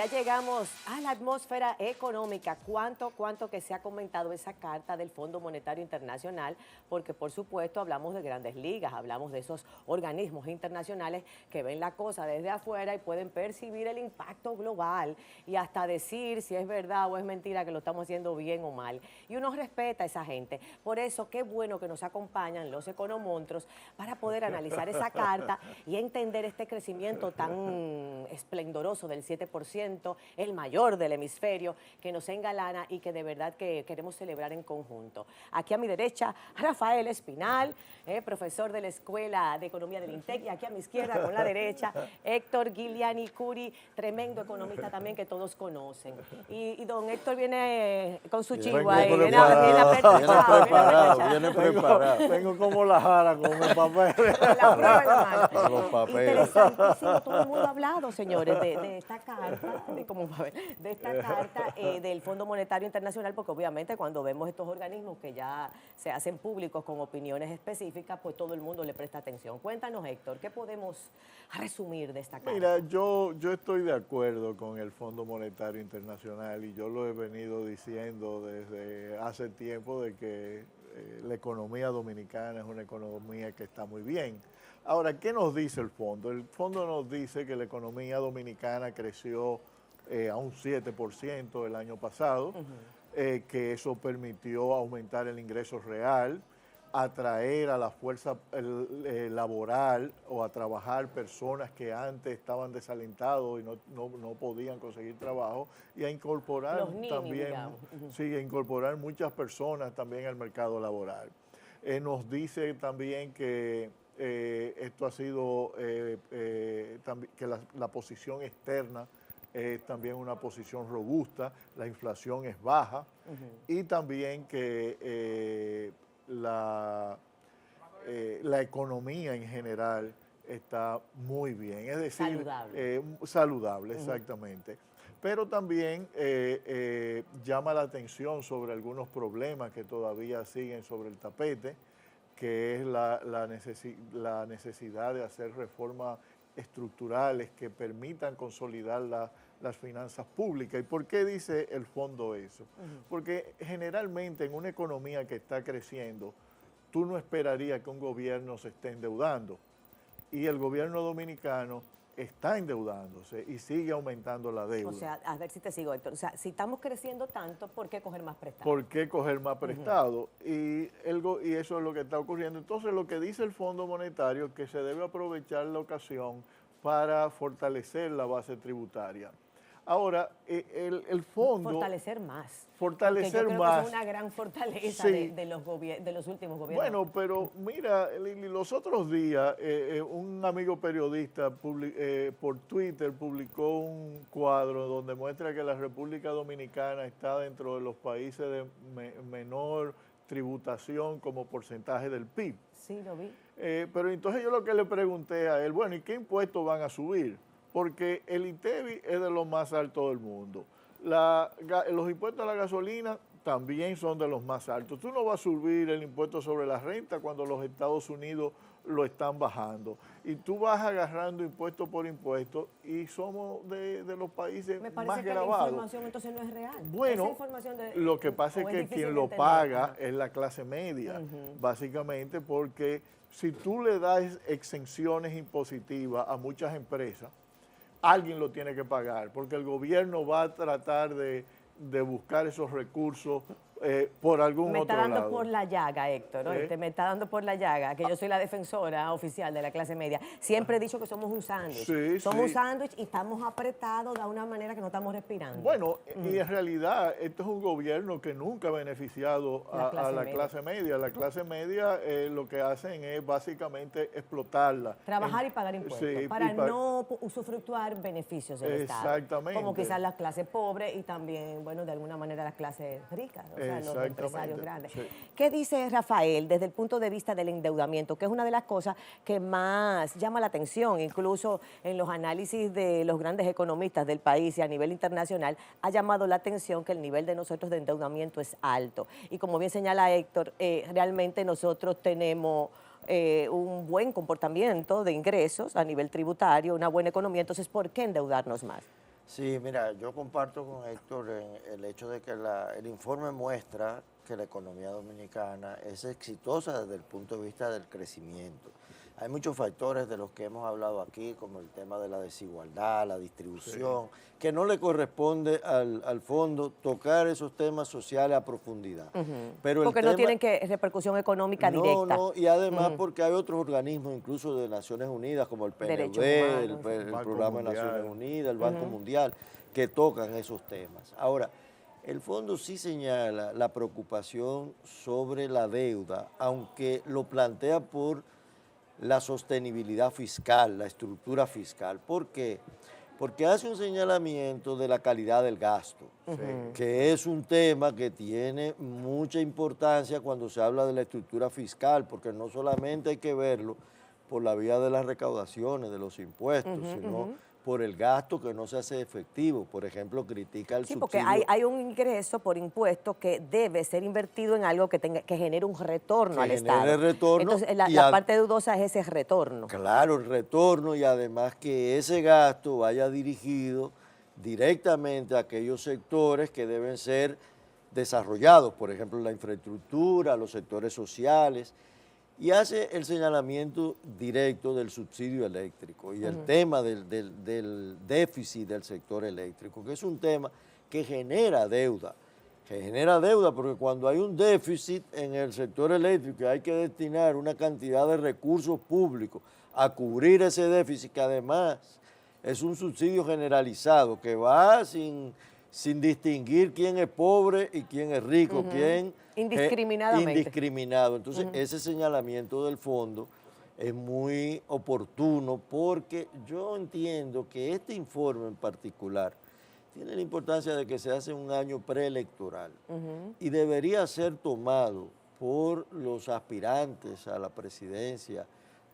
Ya llegamos a la atmósfera económica. ¿Cuánto que se ha comentado esa carta del Fondo Monetario Internacional? Porque, por supuesto, hablamos de grandes ligas, hablamos de esos organismos internacionales que ven la cosa desde afuera y pueden percibir el impacto global y hasta decir si es verdad o es mentira que lo estamos haciendo bien o mal. Y uno respeta a esa gente. Por eso, qué bueno que nos acompañan los economonstruos para poder analizar esa carta y entender este crecimiento tan esplendoroso del 7%, el mayor del hemisferio, que nos engalana y que de verdad que queremos celebrar en conjunto. Aquí a mi derecha, Rafael Espinal, profesor de la Escuela de Economía del INTEC, y aquí a mi izquierda, con la derecha, Héctor Guiliani Curi, tremendo economista también que todos conocen. Y don Héctor viene con su chivo ahí, viene preparado. Tengo como la jara con el papel. La prueba en la mano. Con los papeles. Interesantísimo, todo el mundo ha hablado, señores, de esta carta, del Fondo Monetario Internacional, porque obviamente cuando vemos estos organismos que ya se hacen públicos con opiniones específicas, pues todo el mundo le presta atención. Cuéntanos, Héctor, ¿qué podemos resumir de esta carta? Mira, yo estoy de acuerdo con el Fondo Monetario Internacional y yo lo he venido diciendo desde hace tiempo de que la economía dominicana es una economía que está muy bien. Ahora, ¿qué nos dice el fondo? El fondo nos dice que la economía dominicana creció a un 7% el año pasado, que eso permitió aumentar el ingreso real, atraer a la fuerza laboral o a trabajar personas que antes estaban desalentados y no podían conseguir trabajo, y a incorporar también, sí, a incorporar muchas personas también al mercado laboral. Nos dice también que esto ha sido, que la posición externa es también una posición robusta, la inflación es baja, y también que la economía en general está muy bien, es decir, saludable, exactamente. Pero también llama la atención sobre algunos problemas que todavía siguen sobre el tapete, que es la necesidad de hacer reformas estructurales que permitan consolidar las finanzas públicas. ¿Y por qué dice el fondo eso? Porque generalmente en una economía que está creciendo, tú no esperarías que un gobierno se esté endeudando. Y el gobierno dominicano está endeudándose y sigue aumentando la deuda. O sea, a ver si te sigo, Héctor. O sea, si estamos creciendo tanto, ¿por qué coger más prestado? ¿Por qué coger más prestado? Y eso es lo que está ocurriendo. Entonces, lo que dice el Fondo Monetario es que se debe aprovechar la ocasión para fortalecer la base tributaria. Ahora, el fondo... Fortalecer más. Fortalecer yo creo más. Que es una gran fortaleza sí. de los últimos gobiernos. Bueno, pero mira, los otros días un amigo periodista por Twitter publicó un cuadro donde muestra que la República Dominicana está dentro de los países de menor tributación como porcentaje del PIB. Sí, lo vi. Pero entonces yo lo que le pregunté a él, bueno, ¿y qué impuestos van a subir? Porque el INTEBI es de los más altos del mundo. Los impuestos a la gasolina también son de los más altos. Tú no vas a subir el impuesto sobre la renta cuando los Estados Unidos lo están bajando. Y tú vas agarrando impuesto por impuesto y somos de los países más gravados. Me parece que la información entonces no es real. Bueno, lo que pasa es que quien lo paga es la clase media, básicamente porque si tú le das exenciones impositivas a muchas empresas, alguien lo tiene que pagar, porque el gobierno va a tratar de buscar esos recursos por algún otro lado. Me está dando por la llaga, Héctor, ¿no? Me está dando por la llaga, que yo soy la defensora oficial de la clase media. Siempre he dicho que somos un sándwich. Somos un sándwich y estamos apretados de una manera que no estamos respirando. Bueno, y en realidad esto es un gobierno que nunca ha beneficiado a la clase media. La clase media lo que hacen es básicamente explotarla. Trabajar y pagar impuestos para no usufructuar beneficios del Estado. Exactamente. Como quizás las clases pobres y también, bueno, de alguna manera las clases ricas. Los empresarios grandes. Sí. ¿Qué dice Rafael desde el punto de vista del endeudamiento? Que es una de las cosas que más llama la atención, incluso en los análisis de los grandes economistas del país y a nivel internacional, ha llamado la atención que el nivel de nosotros de endeudamiento es alto. Y como bien señala Héctor, realmente nosotros tenemos un buen comportamiento de ingresos a nivel tributario, una buena economía, entonces, ¿por qué endeudarnos más? Sí, mira, yo comparto con Héctor el hecho de que el informe muestra que la economía dominicana es exitosa desde el punto de vista del crecimiento. Hay muchos factores de los que hemos hablado aquí, como el tema de la desigualdad, la distribución, Sí. que no le corresponde al fondo tocar esos temas sociales a profundidad. Ujú. Pero el Porque no tema, tienen repercusión económica no, directa. no, y además Ujú. porque hay otros organismos, incluso de Naciones Unidas, como el Derechos PNUD, humanos. el Banco Programa de Naciones Mundial. Unidas, el Banco Mundial, que tocan esos temas. Ahora, el fondo sí señala la preocupación sobre la deuda, aunque lo plantea por la sostenibilidad fiscal, la estructura fiscal. ¿Por qué? Porque hace un señalamiento de la calidad del gasto, Sí. que es un tema que tiene mucha importancia cuando se habla de la estructura fiscal, porque no solamente hay que verlo por la vía de las recaudaciones, de los impuestos, sino por el gasto que no se hace efectivo. Por ejemplo, critica el Sí, porque hay, subsidio hay un ingreso por impuesto que debe ser invertido en algo que genere un retorno que al genere Estado. retorno Entonces, la, y la parte dudosa es ese retorno. claro, el retorno y además que ese gasto vaya dirigido directamente a aquellos sectores que deben ser desarrollados, por ejemplo, la infraestructura, los sectores sociales, y hace el señalamiento directo del subsidio eléctrico y el tema del déficit del sector eléctrico, que es un tema que genera deuda porque cuando hay un déficit en el sector eléctrico y hay que destinar una cantidad de recursos públicos a cubrir ese déficit, que además es un subsidio generalizado que va sin distinguir quién es pobre y quién es rico, quién Indiscriminadamente. indiscriminado. Entonces, ese señalamiento del fondo es muy oportuno porque yo entiendo que este informe en particular tiene la importancia de que se hace un año preelectoral y debería ser tomado por los aspirantes a la presidencia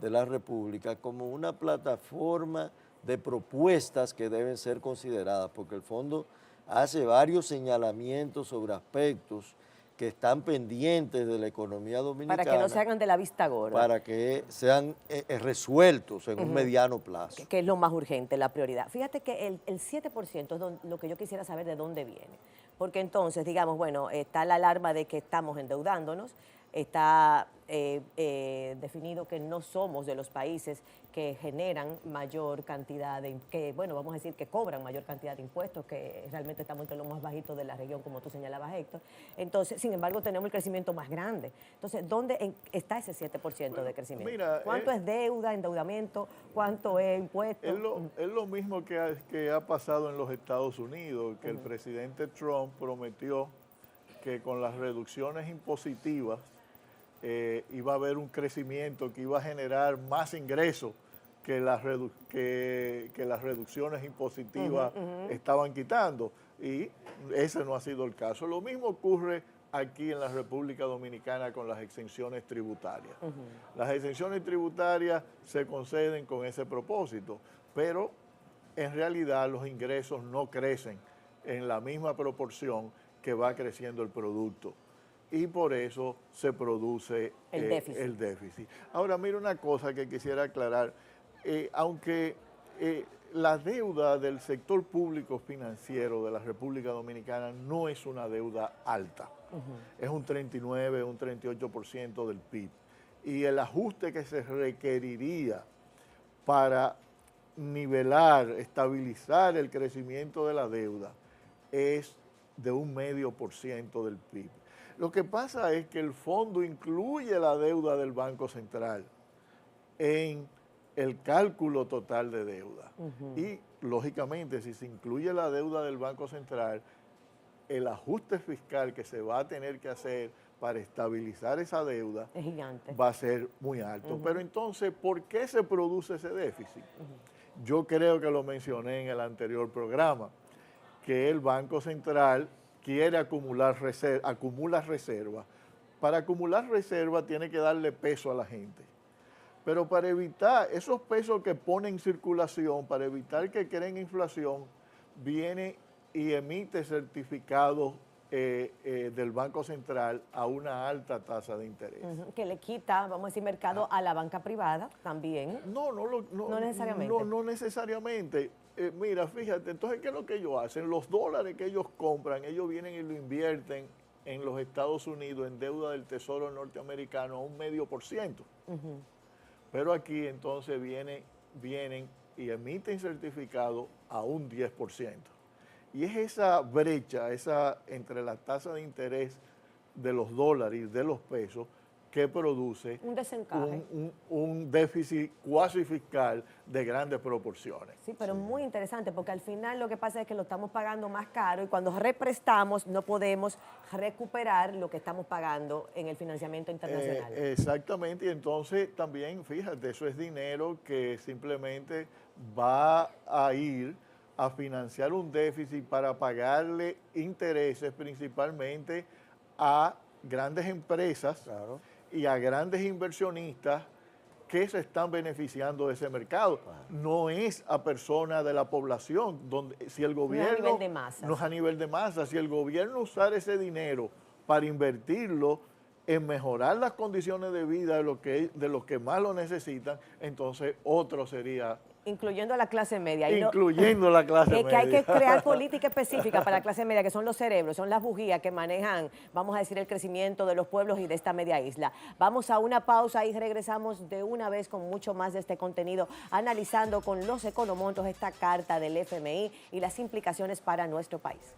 de la República como una plataforma de propuestas que deben ser consideradas, porque el fondo hace varios señalamientos sobre aspectos que están pendientes de la economía dominicana Para que no se hagan de la vista gorda, para que sean resueltos en un mediano plazo. que es lo más urgente, la prioridad. Fíjate que el 7% es lo que yo quisiera saber de dónde viene. Porque entonces, digamos, bueno, está la alarma de que estamos endeudándonos, está definido que no somos de los países que generan mayor cantidad bueno, vamos a decir que cobran mayor cantidad de impuestos, que realmente estamos entre los más bajitos de la región, como tú señalabas, Héctor. Entonces, sin embargo, tenemos el crecimiento más grande. Entonces, ¿dónde está ese 7% de crecimiento? Mira, ¿Cuánto es deuda, endeudamiento? ¿Cuánto es impuesto? es lo mismo que ha pasado en los Estados Unidos, que el presidente Trump prometió que con las reducciones impositivas iba a haber un crecimiento que iba a generar más ingresos que las reducciones impositivas estaban quitando. Y ese no ha sido el caso. Lo mismo ocurre aquí en la República Dominicana con las exenciones tributarias. Las exenciones tributarias se conceden con ese propósito, pero en realidad los ingresos no crecen en la misma proporción que va creciendo el producto. Y por eso se produce el déficit. Ahora, mira una cosa que quisiera aclarar. Aunque la deuda del sector público financiero de la República Dominicana no es una deuda alta. Es un 39, un 38% del PIB. Y el ajuste que se requeriría para nivelar, estabilizar el crecimiento de la deuda es de 0,5% del PIB. Lo que pasa es que el fondo incluye la deuda del Banco Central en el cálculo total de deuda. Y, lógicamente, si se incluye la deuda del Banco Central, el ajuste fiscal que se va a tener que hacer para estabilizar esa deuda es gigante, va a ser muy alto. Pero entonces, ¿por qué se produce ese déficit? Yo creo que lo mencioné en el anterior programa, que el Banco Central quiere acumula reservas. Para acumular reservas tiene que darle peso a la gente. Pero para evitar esos pesos que pone en circulación, para evitar que creen inflación, viene y emite certificados del Banco Central a una alta tasa de interés. que le quita, vamos a decir, mercado a la banca privada también. No necesariamente. No necesariamente. Mira, fíjate, entonces, ¿qué es lo que ellos hacen? Los dólares que ellos compran, ellos vienen y lo invierten en los Estados Unidos en deuda del Tesoro norteamericano a un 0,5%. Pero aquí entonces vienen y emiten certificados a un 10%. Y es esa brecha, entre la tasa de interés de los dólares y de los pesos, que produce un desencaje. Un déficit cuasi fiscal de grandes proporciones. Sí, pero muy interesante, porque al final lo que pasa es que lo estamos pagando más caro y cuando represtamos no podemos recuperar lo que estamos pagando en el financiamiento internacional. Exactamente, y entonces también, fíjate, eso es dinero que simplemente va a ir a financiar un déficit para pagarle intereses principalmente a grandes empresas. Claro. Y a grandes inversionistas que se están beneficiando de ese mercado. No es a personas de la población, donde si el gobierno... No es a nivel de masas. No es a nivel de masas. Si el gobierno usara ese dinero para invertirlo en mejorar las condiciones de vida de los que más lo necesitan, entonces otro sería... Incluyendo a la clase media. Incluyendo la clase media. Que hay que crear política específica para la clase media, que son los cerebros, son las bujías que manejan, vamos a decir, el crecimiento de los pueblos y de esta media isla. Vamos a una pausa y regresamos de una vez con mucho más de este contenido, analizando con los economontos esta carta del FMI y las implicaciones para nuestro país.